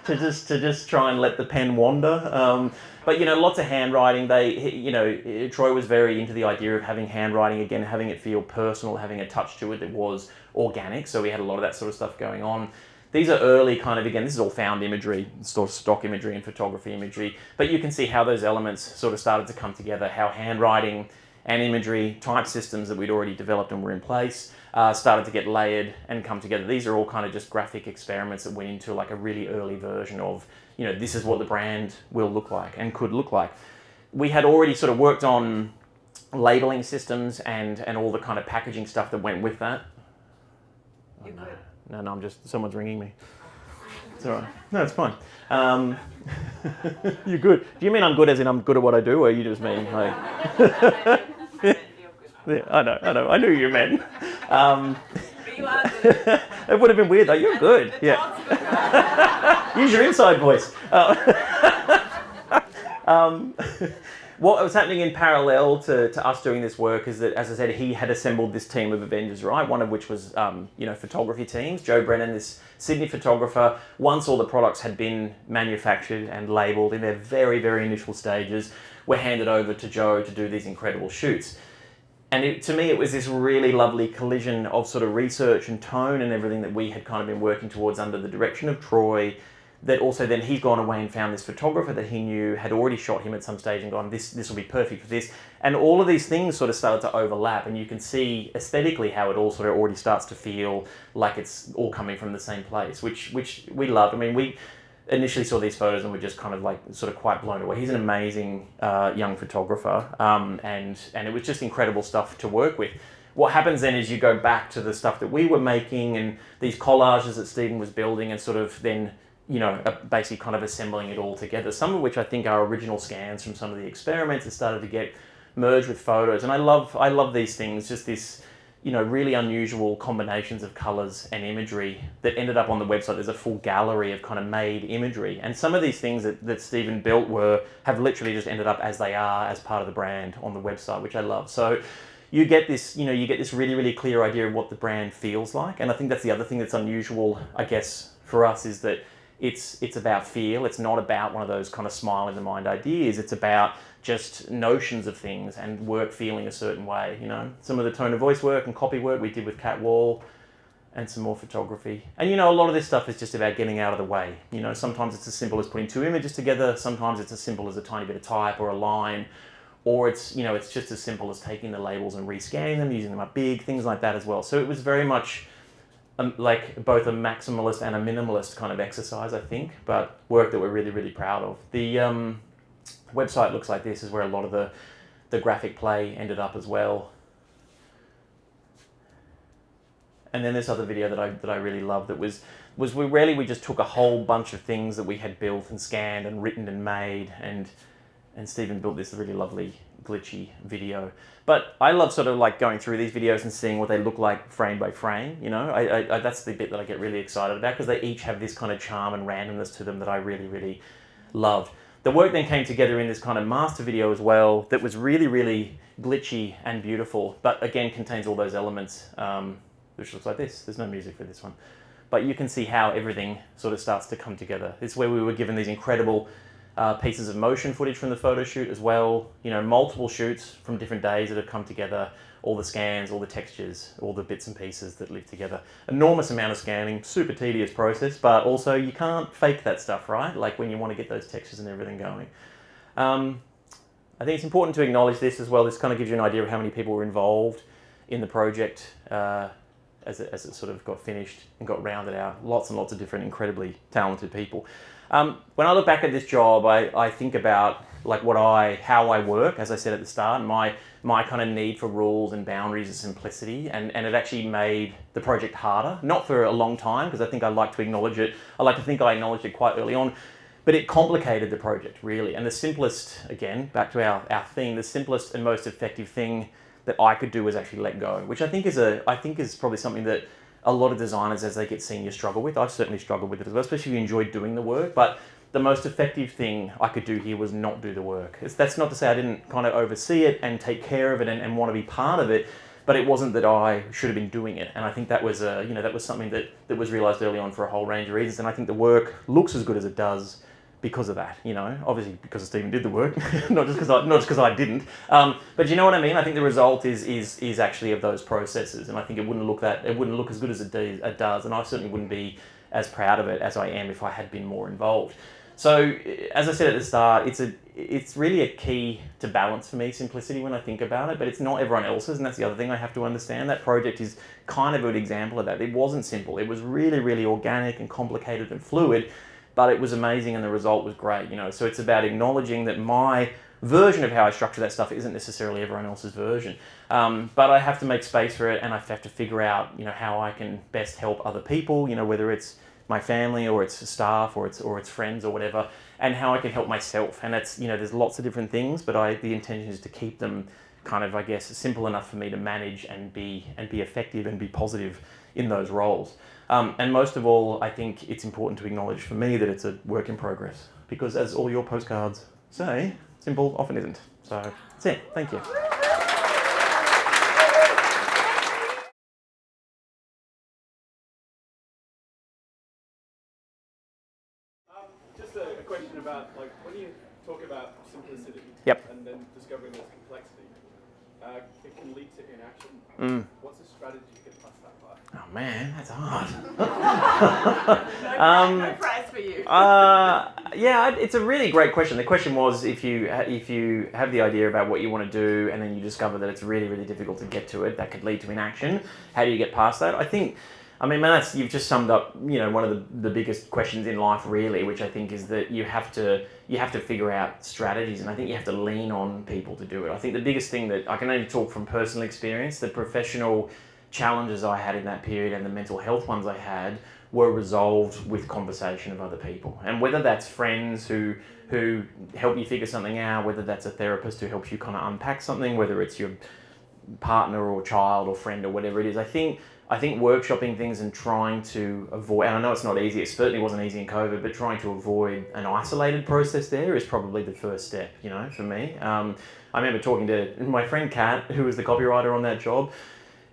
[SPEAKER 1] just try and let the pen wander. But lots of handwriting. Troy was very into the idea of having handwriting, again, having it feel personal, having a touch to it that was organic. So we had a lot of that sort of stuff going on. These are early kind of, again, this is all found imagery, sort of stock imagery and photography imagery, but you can see how those elements sort of started to come together, how handwriting and imagery, type systems that we'd already developed and were in place, started to get layered and come together. These are all kind of just graphic experiments that went into a really early version of, this is what the brand will look like and could look like. We had already sort of worked on labeling systems and all the kind of packaging stuff that went with that.
[SPEAKER 2] You're good.
[SPEAKER 1] No, I'm just, someone's ringing me. It's all right. No, it's fine. You're good. Do you mean I'm good as in I'm good at what I do, or you just mean Yeah, I know. I knew you meant.
[SPEAKER 2] But you are good.
[SPEAKER 1] It would have been weird though. You're good. Yeah. Use your inside voice. What was happening in parallel to us doing this work is that, as I said, he had assembled this team of Avengers, right? One of which was, photography teams. Joe Brennan, this Sydney photographer, once all the products had been manufactured and labelled in their very, very initial stages, were handed over to Joe to do these incredible shoots. And to me, it was this really lovely collision of sort of research and tone and everything that we had kind of been working towards under the direction of Troy, that also then he's gone away and found this photographer that he knew had already shot him at some stage and gone, this will be perfect for this. And all of these things sort of started to overlap, and you can see aesthetically how it all sort of already starts to feel like it's all coming from the same place, which we loved. I mean, we initially saw these photos and were just kind of sort of quite blown away. He's an amazing young photographer, and it was just incredible stuff to work with. What happens then is you go back to the stuff that we were making and these collages that Stephen was building, and sort of then basically kind of assembling it all together. Some of which I think are original scans from some of the experiments that started to get merged with photos. And I love these things, just this, really unusual combinations of colors and imagery that ended up on the website. There's a full gallery of kind of made imagery. And some of these things that Stephen built have literally just ended up as they are as part of the brand on the website, which I love. So you get this really, really clear idea of what the brand feels like. And I think that's the other thing that's unusual, I guess, for us, is that it's about feel. It's not about one of those kind of smile in the mind ideas. It's about just notions of things and work feeling a certain way. Some of the tone of voice work and copy work we did with Cat Wall, and some more photography. And a lot of this stuff is just about getting out of the way. Sometimes it's as simple as putting 2 images together. Sometimes it's as simple as a tiny bit of type or a line or it's it's just as simple as taking the labels and rescanning them, using them up big, things like that as well. So it was very much like both a maximalist and a minimalist kind of exercise, I think, but work that we're really, really proud of. The website looks like this, is where a lot of the graphic play ended up as well. And then this other video that I really loved that was we just took a whole bunch of things that we had built and scanned and written and made, and Stephen built this really lovely glitchy video. But I love sort of like going through these videos and seeing what they look like frame by frame. I that's the bit that I get really excited about, because they each have this kind of charm and randomness to them that I really, really loved. The work then came together in this kind of master video as well that was really, really glitchy and beautiful, but again contains all those elements, which looks like this. There's no music for this one. But you can see how everything sort of starts to come together. It's where we were given these incredible pieces of motion footage from the photo shoot as well. Multiple shoots from different days that have come together, all the scans, all the textures, all the bits and pieces that live together. Enormous amount of scanning, super tedious process, but also you can't fake that stuff, right? Like when you want to get those textures and everything going. I think it's important to acknowledge this as well. This kind of gives you an idea of how many people were involved in the project as it sort of got finished and got rounded out. Lots and lots of different incredibly talented people. When I look back at this job, I think about like how I work, as I said at the start, my kind of need for rules and boundaries and simplicity, and it actually made the project harder. Not for a long time, because I think I like to acknowledge it. I like to think I acknowledged it quite early on, but it complicated the project really. And the simplest, again, back to our theme, the simplest and most effective thing that I could do was actually let go, which I think is probably something that a lot of designers, as they get senior, struggle with. I've certainly struggled with it as well, especially if you enjoy doing the work. But the most effective thing I could do here was not do the work. That's not to say I didn't kind of oversee it and take care of it and want to be part of it, but it wasn't that I should have been doing it. And I think that was that was something that was realised early on for a whole range of reasons. And I think the work looks as good as it does because of that, obviously because Stephen did the work, not just because I didn't. But you know what I mean? I think the result is actually of those processes, and I think it wouldn't look as good as it does, and I certainly wouldn't be as proud of it as I am if I had been more involved. So, as I said at the start, it's really a key to balance for me, simplicity, when I think about it, but it's not everyone else's, and that's the other thing I have to understand. That project is kind of an example of that. It wasn't simple. It was really, really organic and complicated and fluid, but it was amazing and the result was great, So it's about acknowledging that my version of how I structure that stuff isn't necessarily everyone else's version. But I have to make space for it, and I have to figure out, how I can best help other people, whether it's my family or it's staff or it's friends or whatever, and how I can help myself. And that's, there's lots of different things, but the intention is to keep them kind of, I guess, simple enough for me to manage and be effective and be positive in those roles. And most of all, I think it's important to acknowledge for me that it's a work in progress, because as all your postcards say, simple often isn't. So that's it. Thank you.
[SPEAKER 3] Just a question about, like, when you talk about simplicity and then discovering there's complexity, it can lead to inaction. What's a strategy to get past that part?
[SPEAKER 1] Oh man, that's hard.
[SPEAKER 2] No prize for you.
[SPEAKER 1] Yeah, it's a really great question. The question was, if you have the idea about what you want to do and then you discover that it's really, really difficult to get to it, that could lead to inaction. How do you get past that? You've just summed up, one of the biggest questions in life, really, which I think is that you have to figure out strategies, and I think you have to lean on people to do it. I think the biggest thing that I can only talk from personal experience, the professional challenges I had in that period and the mental health ones I had were resolved with conversation of other people. And whether that's friends who help you figure something out, whether that's a therapist who helps you kind of unpack something, whether it's your partner or child or friend or whatever it is, I think workshopping things and trying to avoid, and I know it's not easy, it certainly wasn't easy in COVID, but trying to avoid an isolated process there is probably the first step, for me. I remember talking to my friend Kat, who was the copywriter on that job.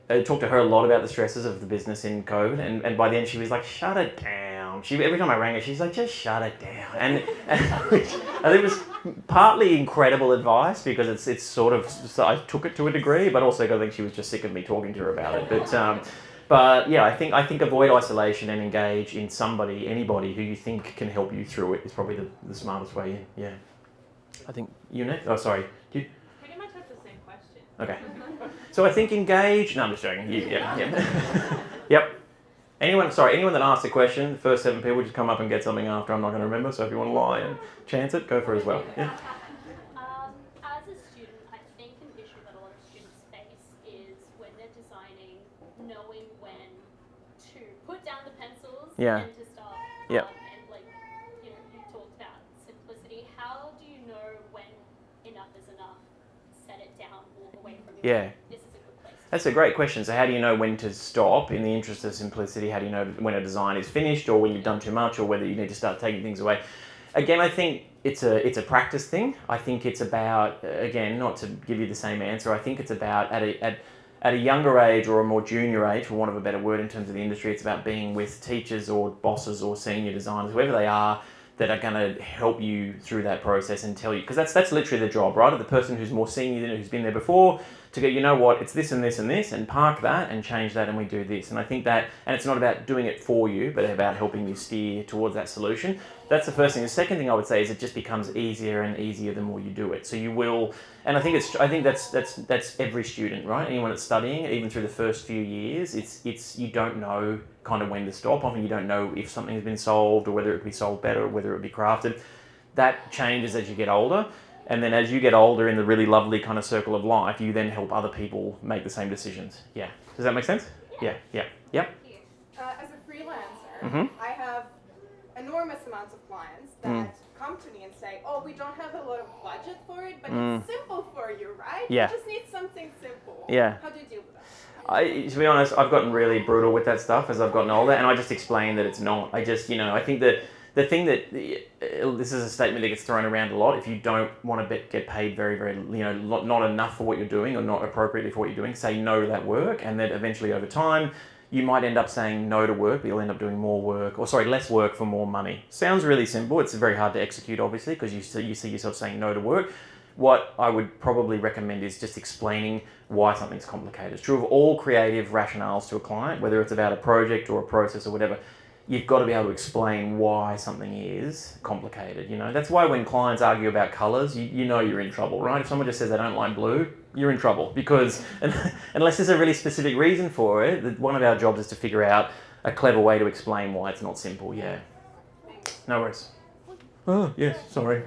[SPEAKER 1] I talked to her a lot about the stresses of the business in COVID, and by the end she was like, shut it down. Every time I rang her, she's like, just shut it down. And I think it was partly incredible advice, because it's sort of, so I took it to a degree, but also I think she was just sick of me talking to her about it. But yeah, I think avoid isolation and engage in anybody who you think can help you through it is probably the smartest way in. Yeah. I think you next. Oh, sorry.
[SPEAKER 2] Can
[SPEAKER 1] Okay. So I think engage. No, I'm just joking. Yeah. Yep. Anyone that asked a question, the first 7 people just come up and get something after. I'm not going to remember. So if you want to lie and chance it, go for it as well. Yeah.
[SPEAKER 4] As a student, I think an issue that a lot of students face is when they're designing, knowing when to put down the pencils
[SPEAKER 1] Yeah.
[SPEAKER 4] and to start.
[SPEAKER 1] Yep.
[SPEAKER 4] And like, you talked about simplicity. How do you know when enough is enough? Set it down, walk away from it.
[SPEAKER 1] Yeah.
[SPEAKER 4] This is a good place.
[SPEAKER 1] That's a great question. So how do you know when to stop in the interest of simplicity? How do you know when a design is finished or when you've done too much or whether you need to start taking things away? Again, I think it's a practice thing. I think it's about, again, not to give you the same answer, I think it's about at a younger age or a more junior age, for want of a better word in terms of the industry, it's about being with teachers or bosses or senior designers, whoever they are, that are going to help you through that process and tell you, because that's literally the job, right? Of the person who's more senior than who's been there before, to go, you know what, it's this and this and this, and park that and change that and we do this. And I think that, and it's not about doing it for you, but about helping you steer towards that solution. That's the first thing. The second thing I would say is it just becomes easier and easier the more you do it. So you will, and I think that's every student, right? Anyone that's studying, even through the first few years, it's you don't know kind of when to stop. Often you don't know if something has been solved or whether it could be solved better or whether it would be crafted. That changes as you get older. And then as you get older in the really lovely kind of circle of life, you then help other people make the same decisions. Yeah. Does that make sense? Yeah. Yep.
[SPEAKER 5] As a freelancer, I have enormous amounts of clients that come to me and say, oh, we don't have a lot of budget for it, but it's simple for you, right?
[SPEAKER 1] Yeah.
[SPEAKER 5] You just need something simple.
[SPEAKER 1] Yeah.
[SPEAKER 5] How do you deal with that?
[SPEAKER 1] To be honest, I've gotten really brutal with that stuff as I've gotten older, and I just explain that it's not. I just, I think that the thing that, this is a statement that gets thrown around a lot, if you don't want to get paid very, very, not enough for what you're doing or not appropriately for what you're doing, say no to that work, and then eventually over time, you might end up saying no to work, but you'll end up doing less work for more money. Sounds really simple. It's very hard to execute, obviously, because you see yourself saying no to work. What I would probably recommend is just explaining why something's complicated. It's true of all creative rationales to a client, whether it's about a project or a process or whatever. You've got to be able to explain why something is complicated. That's why when clients argue about colors, you know you're in trouble, right? If someone just says they don't like blue, you're in trouble, because unless there's a really specific reason for it, one of our jobs is to figure out a clever way to explain why it's not simple. Yeah. No worries. Oh, yes, sorry.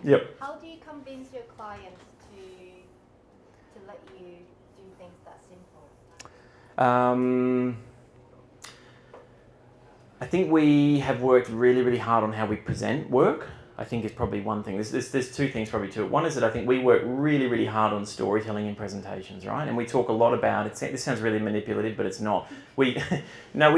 [SPEAKER 1] Yep.
[SPEAKER 6] How do you convince your clients to let you do things that simple?
[SPEAKER 1] I think we have worked really, really hard on how we present work. I think is probably one thing. There's two things probably to it. One is that I think we work really, really hard on storytelling in presentations, right? And we talk a lot about it. This sounds really manipulative, but it's not. We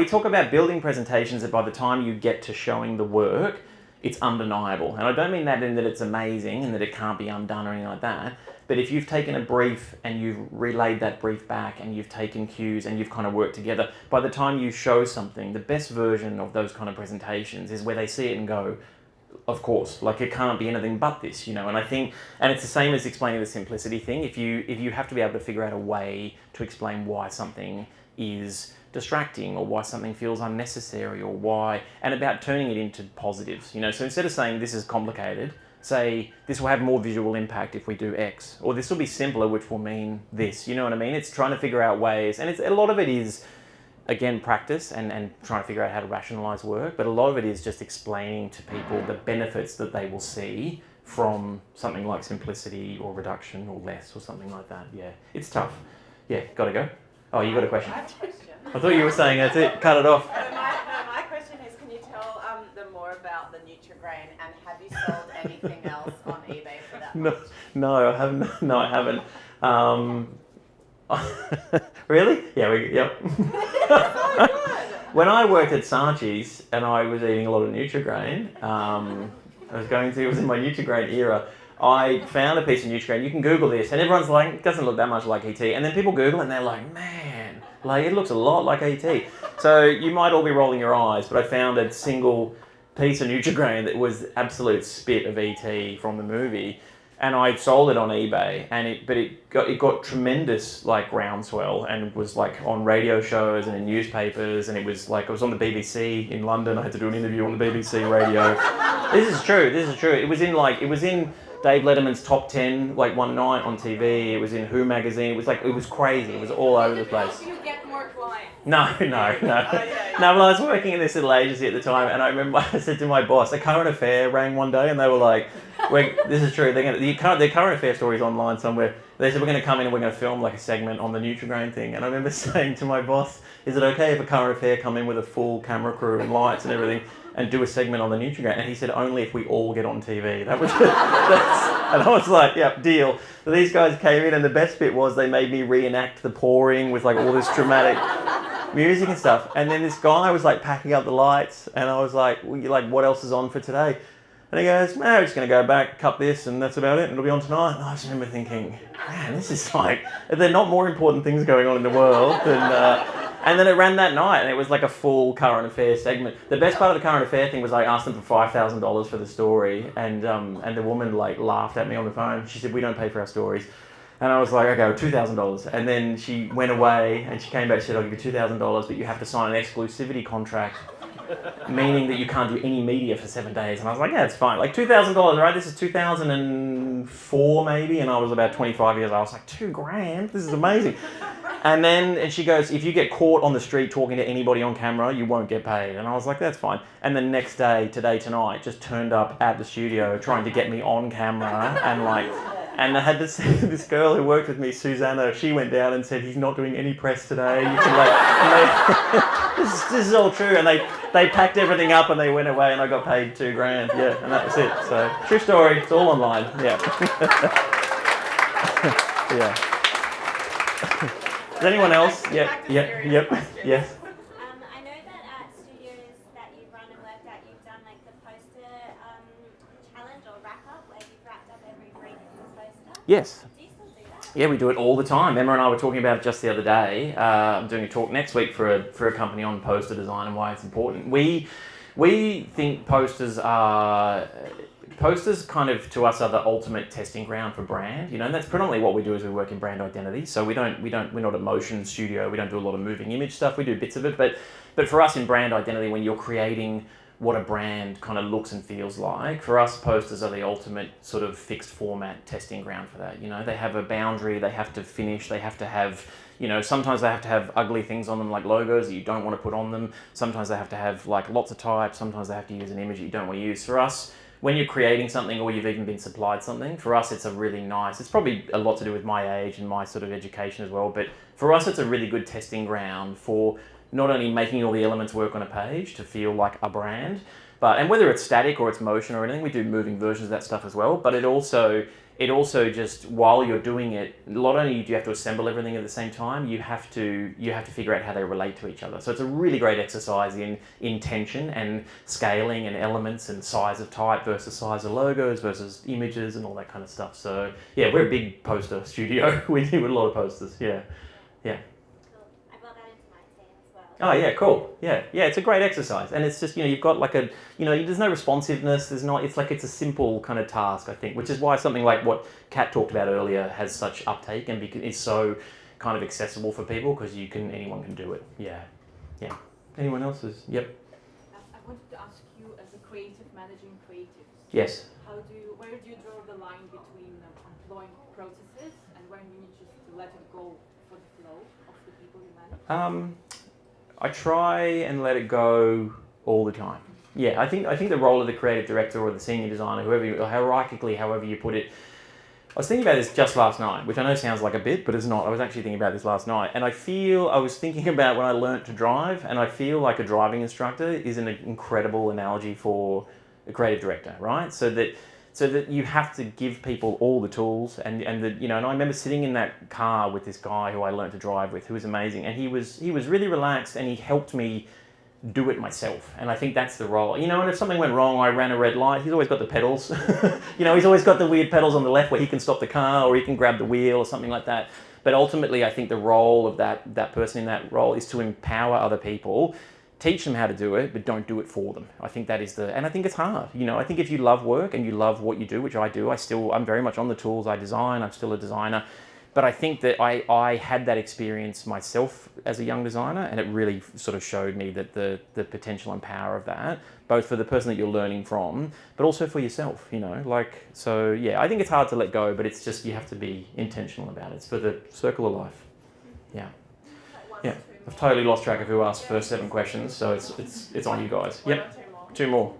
[SPEAKER 1] talk about building presentations that by the time you get to showing the work, it's undeniable. And I don't mean that in that it's amazing and that it can't be undone or anything like that. But if you've taken a brief and you've relayed that brief back and you've taken cues and you've kind of worked together, by the time you show something, the best version of those kind of presentations is where they see it and go, of course, like it can't be anything but this, And I think, and it's the same as explaining the simplicity thing. If you have to be able to figure out a way to explain why something is distracting or why something feels unnecessary or why, and about turning it into positives, So instead of saying this is complicated, say this will have more visual impact if we do X, or this will be simpler, which will mean this. You know what I mean? It's trying to figure out ways, and a lot of it is, again, practice and trying to figure out how to rationalize work, but a lot of it is just explaining to people the benefits that they will see from something like simplicity or reduction or less or something like that. Yeah, it's tough. Yeah, gotta go. Oh, you got a question?
[SPEAKER 2] I have a question.
[SPEAKER 1] I thought you were saying that's it, cut it off.
[SPEAKER 2] My question is, can you tell them more about the Nutri-Grain, and have you sold anything else on eBay for that much?
[SPEAKER 1] No, I haven't. No, I haven't. Really? Yeah, yep.
[SPEAKER 2] So good.
[SPEAKER 1] When I worked at Saatchi's and I was eating a lot of Nutri-Grain, it was in my Nutri-Grain era, I found a piece of Nutri-Grain. You can Google this, and everyone's like, it doesn't look that much like ET. And then people Google it, and they're like, man, like it looks a lot like ET. So you might all be rolling your eyes, but I found a single piece of Nutri-Grain that was absolute spit of ET from the movie, and I sold it on eBay, and it got tremendous like groundswell, and was like on radio shows and in newspapers, and it was on the BBC in London. I had to do an interview on the BBC radio. This is true. It was in Dave Letterman's top 10 like one night on TV. It was in Who magazine. It was crazy. It was all over the place.
[SPEAKER 5] You get more clients.
[SPEAKER 1] No. No, well, I was working in this little agency at the time, and I remember I said to my boss, a current affair rang one day, and they were like, this is true, the current affair story is online somewhere. They said, we're going to come in and we're going to film like a segment on the Nutrigrain thing. And I remember saying to my boss, is it okay if a current affair come in with a full camera crew and lights and everything and do a segment on the Nutrigrain? And he said, only if we all get on TV. And I was like, yeah, deal. So these guys came in, and the best bit was they made me reenact the pouring with like all this dramatic music and stuff. And then this guy was like packing up the lights, and I was like, what else is on for today? And he goes, no, we're just going to go back, cut this, and that's about it, and it'll be on tonight. And I just remember thinking, man, this is like, are there not more important things going on in the world than... And then it ran that night, and it was like a full current affair segment. The best part of the current affair thing was I asked them for $5,000 for the story, and the woman like laughed at me on the phone. She said, we don't pay for our stories. And I was like, okay, $2,000. And then she went away, and she came back and said, I'll give you $2,000, but you have to sign an exclusivity contract, meaning that you can't do any media for 7 days. And I was like, yeah, it's fine. Like $2,000, right? This is 2004 maybe, and I was about 25 years old. I was like, $2,000? This is amazing. And she goes, if you get caught on the street talking to anybody on camera, you won't get paid. And I was like, that's fine. And the next day, Today Tonight, just turned up at the studio trying to get me on camera, and I had this girl who worked with me, Susanna. She went down and said, he's not doing any press today. You can this is all true. And they packed everything up and they went away, and I got paid $2,000. Yeah, and that was it. So true story. It's all online. Yeah. Yeah. Is anyone else? Yeah. Yep. Yes.
[SPEAKER 7] I know that at studios that you've run and worked at, you've done like the poster challenge or wrap up, where you've wrapped up every brief poster.
[SPEAKER 1] Yes.
[SPEAKER 7] Do you still do that?
[SPEAKER 1] Yeah, we do it all the time. Emma and I were talking about it just the other day. I'm doing a talk next week for a company on poster design and why it's important. We think posters kind of to us are the ultimate testing ground for brand, and that's predominantly what we do is we work in brand identity. So we're not a motion studio. We don't do a lot of moving image stuff. We do bits of it, but for us in brand identity, when you're creating what a brand kind of looks and feels like, for us posters are the ultimate sort of fixed format testing ground for that. They have a boundary, they have to finish, they have to have, sometimes they have to have ugly things on them like logos that you don't want to put on them. Sometimes they have to have like lots of types. Sometimes they have to use an image that you don't want to use. For us, when you're creating something or you've even been supplied something, for us it's a really nice, it's probably a lot to do with my age and my sort of education as well, but for us it's a really good testing ground for not only making all the elements work on a page to feel like a brand, and whether it's static or it's motion or anything, we do moving versions of that stuff as well, but it also just, while you're doing it, not only do you have to assemble everything at the same time, you have to figure out how they relate to each other. So it's a really great exercise in intention and scaling and elements and size of type versus size of logos versus images and all that kind of stuff. So yeah, we're a big poster studio. We do a lot of posters. Yeah.
[SPEAKER 7] Cool. I brought that into my team as well.
[SPEAKER 1] Oh yeah, cool. Yeah, it's a great exercise, and it's just you've got like there's no responsiveness. It's a simple kind of task, I think, which is why something like what Kat talked about earlier has such uptake and is so kind of accessible for people because anyone can do it. Yeah. Anyone else's? Yep.
[SPEAKER 8] I wanted to ask you, as a creative managing creatives.
[SPEAKER 1] Yes.
[SPEAKER 8] Where do you draw the line between employing processes and when you need just to let it go for the flow of the people you manage?
[SPEAKER 1] I try and let it go all the time. Yeah, I think the role of the creative director or the senior designer, hierarchically, however you put it. I was thinking about this just last night, which I know sounds like a bit, but it's not. I was actually thinking about this last night, and I was thinking about when I learnt to drive, and I feel like a driving instructor is an incredible analogy for a creative director, right? So that you have to give people all the tools, and I remember sitting in that car with this guy who I learnt to drive with, who was amazing, and he was really relaxed, and he helped me do it myself. And I think that's the role. And if something went wrong, I ran a red light, he's always got the pedals. He's always got the weird pedals on the left where he can stop the car or he can grab the wheel or something like that. But ultimately, I think the role of that person in that role is to empower other people, teach them how to do it, but don't do it for them. I think that is and I think it's hard. I think if you love work and you love what you do, which I do, I'm very much on the tools, I design, I'm still a designer. but I think that I had that experience myself as a young designer, and it really sort of showed me that the potential and power of that, both for the person that you're learning from, but also for yourself, you know, like, so yeah, I think it's hard to let go, but it's just, you have to be intentional about it. It's for the circle of life. Yeah. Yeah. I've totally lost track of who asked first 7 questions, so it's on you guys. Yep. 2 more.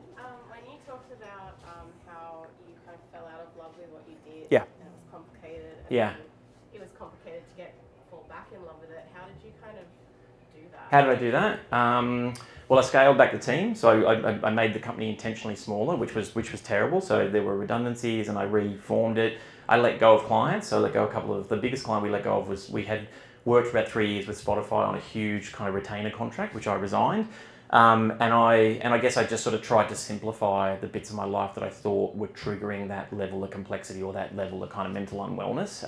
[SPEAKER 2] When you talked about how you kind of fell out of love with what you did,
[SPEAKER 1] Yeah.
[SPEAKER 2] and it was complicated, and
[SPEAKER 1] Yeah.
[SPEAKER 2] then it was complicated to fall back in love with it. How did you kind of do that?
[SPEAKER 1] How did I do that? Well, I scaled back the team, so I made the company intentionally smaller, which was terrible. So there were redundancies, and I reformed it. I let go of clients. So I let go of a couple of the biggest client we let go of was, we had worked for about 3 years with Spotify on a huge kind of retainer contract, which I resigned. And I guess I just sort of tried to simplify the bits of my life that I thought were triggering that level of complexity or that level of kind of mental unwellness.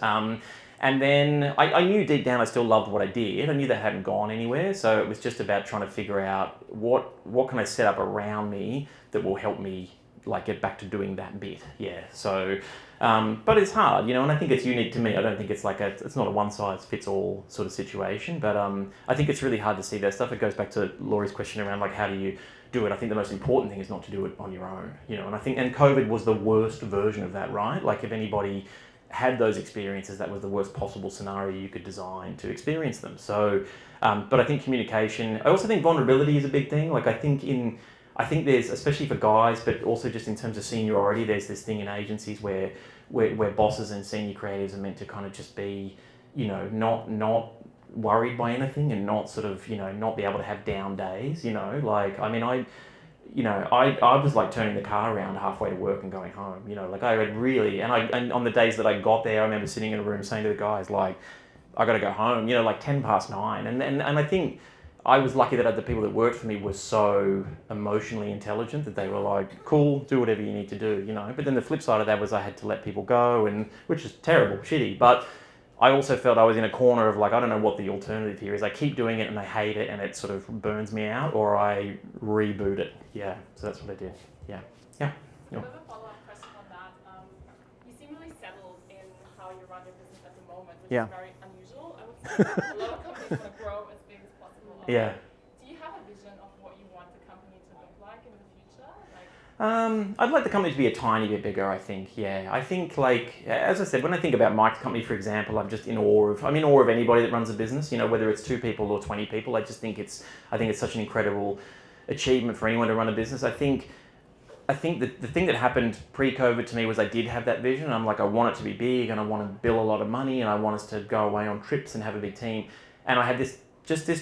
[SPEAKER 1] And then I knew deep down I still loved what I did. I knew that hadn't gone anywhere. So it was just about trying to figure out what can I set up around me that will help me like get back to doing that bit. Yeah. So, but it's hard, you know, and I think it's unique to me. I don't think it's like it's not a one size fits all sort of situation, but I think it's really hard to see that stuff. It goes back to Laurie's question around like, how do you do it? I think the most important thing is not to do it on your own, you know, and I think, and COVID was the worst version of that, right? Like if anybody had those experiences, that was the worst possible scenario you could design to experience them. So, but I think communication, I also think vulnerability is a big thing. Like I think there's, especially for guys, but also just in terms of seniority, there's this thing in agencies where bosses and senior creatives are meant to kind of just be, you know, not worried by anything and not sort of, you know, not be able to have down days, you know, like, I mean, I was like turning the car around halfway to work and going home, you know, like I had really, and on the days that I got there, I remember sitting in a room saying to the guys, like, I got to go home, you know, like 9:10. And I think I was lucky that the people that worked for me were so emotionally intelligent that they were like, cool, do whatever you need to do, you know. But then the flip side of that was I had to let people go, and which is terrible, shitty. But I also felt I was in a corner of like, I don't know what the alternative here is. I keep doing it and I hate it and it sort of burns me out, or I reboot it. Yeah, so that's what I did. Yeah.
[SPEAKER 9] A bit of a follow-up question on that. You seem really settled in how you run your business at the moment, which is very unusual. I would say a lot of companies want to grow as big as possible.
[SPEAKER 1] Yeah.
[SPEAKER 9] Do you have a vision of what you want the company to look like in the future?
[SPEAKER 1] I'd like the company to be a tiny bit bigger, I think. Yeah, I think like, as I said, when I think about Mike's company, for example, I'm in awe of anybody that runs a business, you know, whether it's 2 people or 20 people. I think it's such an incredible achievement for anyone to run a business. I think that the thing that happened pre-COVID to me was I did have that vision. I'm like, I want it to be big and I want to bill a lot of money and I want us to go away on trips and have a big team. And I had this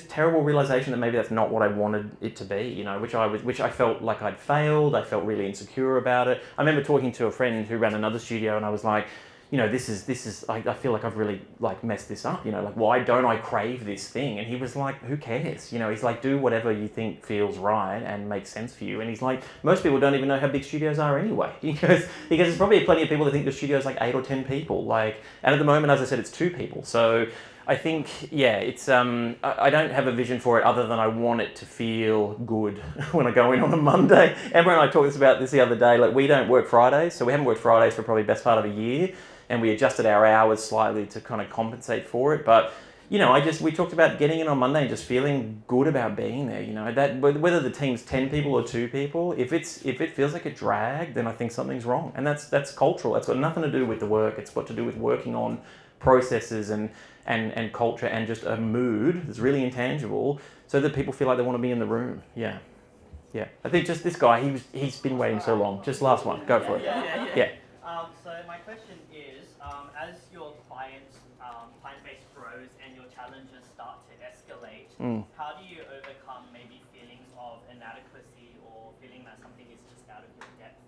[SPEAKER 1] terrible realization that maybe that's not what I wanted it to be, you know, which I felt like I'd failed. I felt really insecure about it. I remember talking to a friend who ran another studio and I was like, you know, this is I feel like I've really like messed this up, you know, like why don't I crave this thing? And he was like, who cares? You know, he's like, do whatever you think feels right and makes sense for you. And he's like, most people don't even know how big studios are anyway. Because there's probably plenty of people that think the studio's like 8 or 10 people. Like, and at the moment, as I said, it's 2 people. So I think, yeah, it's I don't have a vision for it other than I want it to feel good when I go in on a Monday. Emma and I talked about this the other day. Like, we don't work Fridays, so we haven't worked Fridays for probably the best part of a year, and we adjusted our hours slightly to kind of compensate for it. But you know, we talked about getting in on Monday and just feeling good about being there. You know, that whether the team's 10 people or 2 people, if it feels like a drag, then I think something's wrong, and that's cultural. That's got nothing to do with the work. It's got to do with working on processes and culture and just a mood that's really intangible, so that people feel like they want to be in the room. Yeah. I think just this guy, he's been waiting so long. Just last one, go for it. Yeah.
[SPEAKER 10] So my question is, as your client base grows and your challenges start to escalate, how do you overcome maybe feelings of inadequacy or feeling that something is just out of your depth?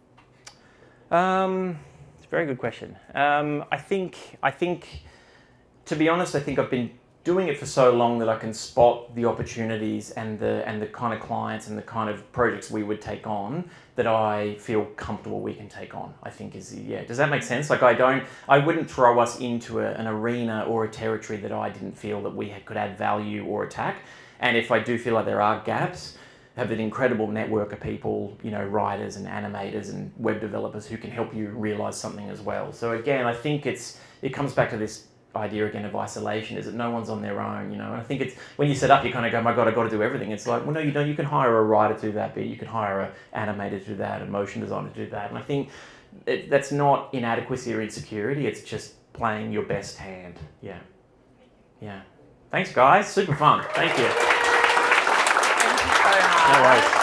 [SPEAKER 1] It's a very good question. I think, to be honest, I think I've been doing it for so long that I can spot the opportunities and the kind of clients and the kind of projects we would take on that I feel comfortable we can take on, I think is, yeah. Does that make sense? Like I wouldn't throw us into an arena or a territory that I didn't feel that we could add value or attack. And if I do feel like there are gaps, have an incredible network of people, you know, writers and animators and web developers who can help you realize something as well. So again, I think it comes back to this idea again of isolation is that no one's on their own, and I think it's when you set up, you kind of go, my God, I've got to do everything. It's like, well, no, you don't. You can hire a writer to do that bit, you can hire an animator to do that, a motion designer to do that, and I think that's not inadequacy or insecurity, it's just playing your best hand. Yeah. Thanks, guys. Super fun. Thank you.
[SPEAKER 2] Thank you so much.
[SPEAKER 1] No worries.